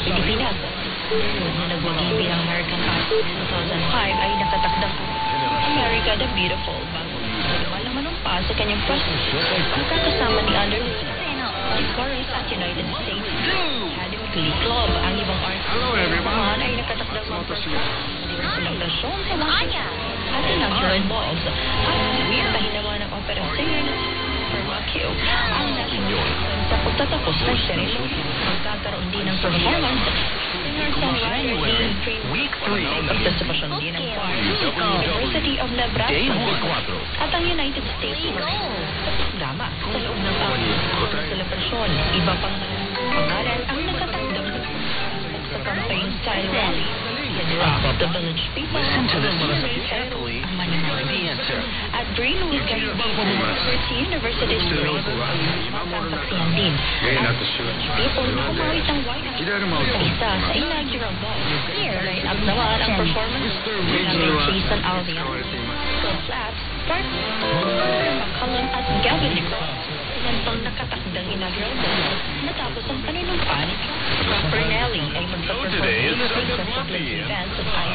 Pilipinas. Na nagwagi bilang American Idol 2005 ay nakatakdang America the Beautiful bago malaman pa sa kanyang pwesto. Magkakasama ni Anderson si chorus at United States Academy Glee Club. Ang ibang artist naman ay nakatakdang silang versyon sa Washington at inaugural balls at pahinawa ng opera singer Permacchio ang national sa pagtatapos ng seremony. Magkakaroon din ng performance singer-songwriter Dean Week 3 partisipasyon din ng choir University of Nebraska at ang United States drama sa loob ng celebration. Iba pang pangalan ang nakatakdang sa campaign style rally. The village people carefully the answer. At Greenwood University masasaksihan din ang people na kumawit ang White House sa isa sa inaugural ball. Line-up naman ang performance ng Jason Aldean, Phil Flaps, Park McCullum at Gavin Nicole. Yan pang nakatakdang inaugural ball natapos ang panunumpa ni Pernelli ay magpa-perform sa public events at ay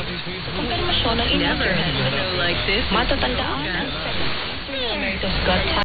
kumpirmasyon ng inaugural. Matatandaan ang America's Got Talent.